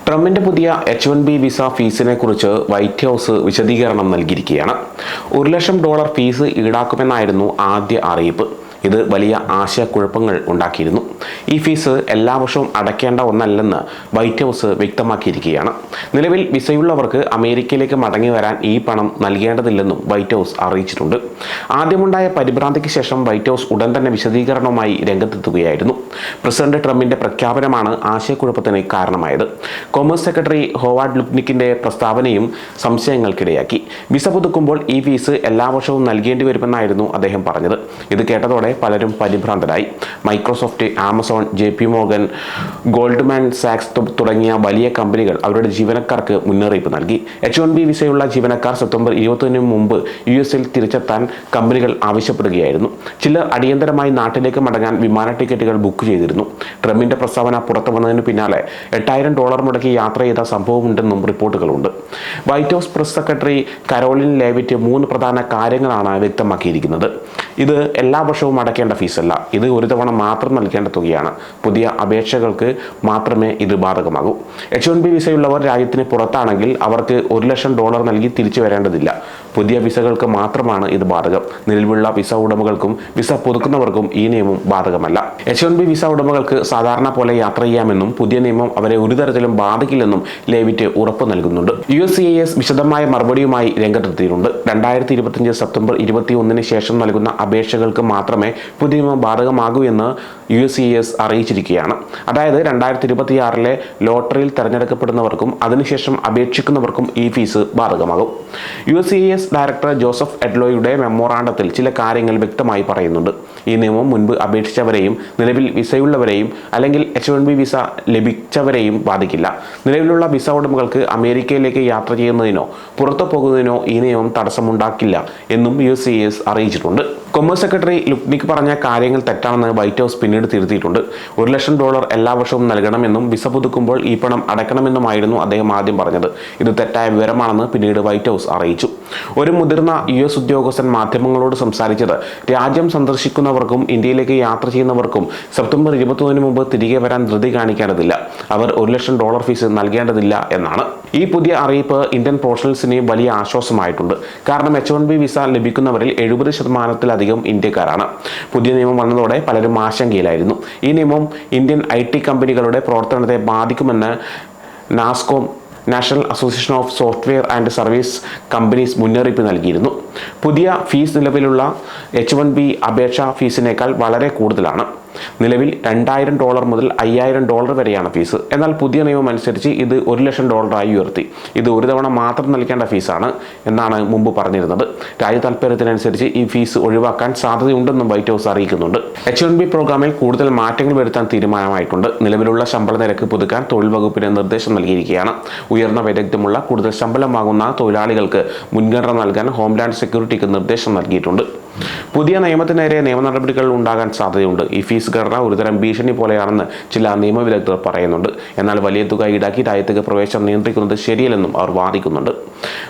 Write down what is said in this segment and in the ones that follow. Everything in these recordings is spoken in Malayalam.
ട്രംപിന്റെ പുതിയ H-1B വിസ ഫീസിനെ കുറിച്ച് വൈറ്റ് ഹൗസ് വിശദീകരണം നൽകിയിരിക്കുകയാണ്. $1,00,000 ഫീസ് ഈടാക്കുമെന്നായിരുന്നു ആദ്യ അറിയിപ്പ്. ഇത് വലിയ ആശയക്കുഴപ്പങ്ങൾ ഉണ്ടാക്കിയിരുന്നു. ഈ ഫീസ് എല്ലാ വർഷവും അടയ്ക്കേണ്ട ഒന്നല്ലെന്ന് വൈറ്റ് ഹൗസ് വ്യക്തമാക്കിയിരിക്കുകയാണ്. നിലവിൽ വിസയുള്ളവർക്ക് അമേരിക്കയിലേക്ക് മടങ്ങി വരാൻ ഈ പണം നൽകേണ്ടതില്ലെന്നും വൈറ്റ് ഹൗസ് അറിയിച്ചിട്ടുണ്ട്. ആദ്യമുണ്ടായ പരിഭ്രാന്തിക്ക് ശേഷം വൈറ്റ് ഹൗസ് ഉടൻ തന്നെ വിശദീകരണവുമായി രംഗത്തെത്തുകയായിരുന്നു. പ്രസിഡന്റ് ട്രംപിന്റെ പ്രഖ്യാപനമാണ് ആശയക്കുഴപ്പത്തിന് കാരണമായത്. കോമേഴ്സ് സെക്രട്ടറി ഹോവാർഡ് ലുക്നിക്കിന്റെ പ്രസ്താവനയും സംശയങ്ങൾക്കിടയാക്കി. വിസ പുതുക്കുമ്പോൾ ഈ ഫീസ് എല്ലാ വർഷവും നൽകേണ്ടി വരുമെന്നായിരുന്നു അദ്ദേഹം പറഞ്ഞത്. ഇത് കേട്ടതോടെ പലരും പരിഭ്രാന്തരായി. Microsoft, Amazon, JP Morgan, Goldman സാക്സ് തുടങ്ങിയ വലിയ കമ്പനികൾ അവരുടെ ജീവനക്കാർക്ക് മുന്നറിയിപ്പ് നൽകി. H-1B വിസയുള്ള ജീവനക്കാർ സെപ്റ്റംബർ 21 മുമ്പ് US-ൽ തിരിച്ചെത്താൻ കമ്പനികൾ ആവശ്യപ്പെടുകയായിരുന്നു. ചിലർ അടിയന്തരമായി നാട്ടിലേക്ക് മടങ്ങാൻ വിമാന ടിക്കറ്റുകൾ ബുക്ക് ചെയ്തിരുന്നു. ട്രംപിന്റെ പ്രസ്താവന പുറത്തു വന്നതിന് പിന്നാലെ $8,000 മുടക്കി യാത്ര ചെയ്ത സംഭവമുണ്ടെന്നും റിപ്പോർട്ടുകളുണ്ട്. White House press secretary Karoline Leavitt 3 പ്രധാന കാര്യങ്ങളാണ് വ്യക്തമാക്കിയിരിക്കുന്നത്. ഇത് എല്ലാ വർഷവും അടയ്ക്കേണ്ട ഫീസല്ല. ഇത് ഒരു തവണ മാത്രം നൽകേണ്ട തുകയാണ്. പുതിയ അപേക്ഷകൾക്ക് മാത്രമേ ഇത് ബാധകമാകൂ. H-1B വിസയുള്ളവർ രാജ്യത്തിന് പുറത്താണെങ്കിൽ അവർക്ക് $1,00,000 നൽകി തിരിച്ചു വരേണ്ടതില്ല. പുതിയ വിസകൾക്ക് മാത്രമാണ് ഇത് ബാധകം. നിലവിലുള്ള വിസ ഉടമകൾക്കും വിസ പുതുക്കുന്നവർക്കും ഈ നിയമം ബാധകമല്ല. H-1B വിസ ഉടമകൾക്ക് സാധാരണ പോലെ യാത്ര ചെയ്യാമെന്നും പുതിയ നിയമം അവരെ ഒരു തരത്തിലും ബാധിക്കില്ലെന്നും ലേവിറ്റ് ഉറപ്പ് നൽകുന്നുണ്ട്. USCIS വിശദമായ മറുപടിയുമായി രംഗത്തെത്തിയിട്ടുണ്ട്. 2025 സെപ്റ്റംബർ 21 ശേഷം നൽകുന്ന അപേക്ഷകൾക്ക് മാത്രമേ പുതിയ നിയമം ബാധകമാകൂ എന്ന് USCIS അറിയിച്ചിരിക്കുകയാണ്. അതായത് 2026 ലോട്ടറിയിൽ തെരഞ്ഞെടുക്കപ്പെടുന്നവർക്കും അതിനുശേഷം അപേക്ഷിക്കുന്നവർക്കും ഈ ഫീസ് ബാധകമാകും. USCIS ഡയറക്ടർ ജോസഫ് എഡ്ലോയുടെ മെമ്മോറാണ്ടത്തിൽ ചില കാര്യങ്ങൾ വ്യക്തമായി പറയുന്നുണ്ട്. ഈ നിയമം മുൻപ് അപേക്ഷിച്ചവരെയും നിലവിൽ വിസയുള്ളവരെയും അല്ലെങ്കിൽ H-1B വിസ ലഭിച്ചവരെയും ബാധിക്കില്ല. നിലവിലുള്ള വിസ ഉടമകൾക്ക് അമേരിക്കയിലേക്ക് യാത്ര ചെയ്യുന്നതിനോ പുറത്തു പോകുന്നതിനോ ഈ നിയമം തടസ്സമുണ്ടാക്കില്ല എന്നും USCIS അറിയിച്ചിട്ടുണ്ട്. കൊമേഴ്സ് സെക്രട്ടറി ലുക്നിക് പറഞ്ഞ കാര്യങ്ങൾ തെറ്റാണെന്ന് വൈറ്റ് ഹൗസ് പിന്നീട് തിരുത്തിയിട്ടുണ്ട്. $1,00,000 എല്ലാ വർഷവും നൽകണമെന്നും വിസ പുതുക്കുമ്പോൾ ഈ പണം അടയ്ക്കണമെന്നുമായിരുന്നു അദ്ദേഹം ആദ്യം പറഞ്ഞത്. ഇത് തെറ്റായ വിവരമാണെന്ന് പിന്നീട് വൈറ്റ് ഹൗസ് അറിയിച്ചു. ഒരു മുതിർന്ന US ഉദ്യോഗസ്ഥൻ മാധ്യമങ്ങളോട് സംസാരിച്ചത് രാജ്യം സന്ദർശിക്കുന്നവർക്കും ഇന്ത്യയിലേക്ക് യാത്ര ചെയ്യുന്നവർക്കും സെപ്റ്റംബർ 21 മുമ്പ് തിരികെ വരാൻ ധൃതി കാണിക്കേണ്ടതില്ല. അവർ $1,00,000 ഫീസ് നൽകേണ്ടതില്ല എന്നാണ്. ഈ പുതിയ അറിയിപ്പ് ഇന്ത്യൻ പ്രൊഫഷണൽസിന് വലിയ ആശ്വാസമായിട്ടുണ്ട്. കാരണം H-1B വിസ ലഭിക്കുന്നവരിൽ 70% ഇന്ത്യക്കാരാണ്. പുതിയ നിയമം വന്നതോടെ പലരും ആശങ്കയിലായിരുന്നു. ഈ നിയമം ഇന്ത്യൻ IT കമ്പനികളുടെ പ്രവർത്തനത്തെ ബാധിക്കുമെന്ന് NASSCOM, national association of software and service companies മുന്നറിയിപ്പ് നൽകിയിരുന്നു. പുതിയ ഫീസ് നിലവിലുള്ള H-1B അപേക്ഷാ ഫീസിനേക്കാൾ വളരെ കൂടുതലാണ്. നിലവിൽ $2,000 മുതൽ $5,000 വരെയാണ് ഫീസ്. എന്നാൽ പുതിയ നിയമം അനുസരിച്ച് ഇത് $1,00,000 ഉയർത്തി. ഇത് ഒരു തവണ മാത്രം നൽകേണ്ട ഫീസാണ് എന്നാണ് മുമ്പ് പറഞ്ഞിരുന്നത്. രാജ്യ താൽപ്പര്യത്തിനനുസരിച്ച് ഈ ഫീസ് ഒഴിവാക്കാൻ സാധ്യതയുണ്ടെന്നും വൈറ്റ് ഹൗസ് അറിയിക്കുന്നുണ്ട്. H-1B പ്രോഗ്രാമിൽ കൂടുതൽ മാറ്റങ്ങൾ വരുത്താൻ തീരുമാനമായിട്ടുണ്ട്. നിലവിലുള്ള ശമ്പള നിരക്ക് പുതുക്കാൻ തൊഴിൽ വകുപ്പിന് നിർദ്ദേശം നൽകിയിരിക്കുകയാണ്. ഉയർന്ന വൈദഗ്ധ്യമുള്ള കൂടുതൽ ശമ്പളം വാങ്ങുന്ന തൊഴിലാളികൾക്ക് മുൻഗണന നൽകാൻ ഹോംലാൻഡ് സെക്യൂരിറ്റിക്ക് നിർദ്ദേശം നൽകിയിട്ടുണ്ട്. പുതിയ നിയമത്തിനെതിരെ നിയമ നടപടികൾ ഉണ്ടാകാൻ സാധ്യതയുണ്ട്. ഈ ഫീസ് ഘടന ഒരുതരം ഭീഷണി പോലെയാണെന്ന് ചില നിയമവിദഗ്ധർ പറയുന്നുണ്ട്. എന്നാൽ വലിയ തുക ഈടാക്കി രാജ്യത്തേക്ക് പ്രവേശനം നിയന്ത്രിക്കുന്നത് ശരിയല്ലെന്നും അവർ വാദിക്കുന്നുണ്ട്.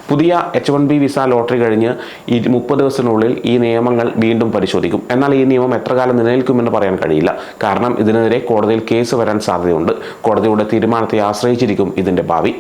പുതിയ H-1B വിസ ലോട്ടറി കഴിഞ്ഞ് 30 ദിവസത്തിനുള്ളിൽ ഈ നിയമങ്ങൾ വീണ്ടും പരിശോധിക്കും. എന്നാൽ ഈ നിയമം എത്ര കാലം നിലനിൽക്കുമെന്ന് പറയാൻ കഴിയില്ല. കാരണം ഇതിനെതിരെ കോടതിയിൽ കേസ് വരാൻ സാധ്യതയുണ്ട്. കോടതിയുടെ തീരുമാനത്തെ ആശ്രയിച്ചിരിക്കും ഇതിന്റെ ഭാവി.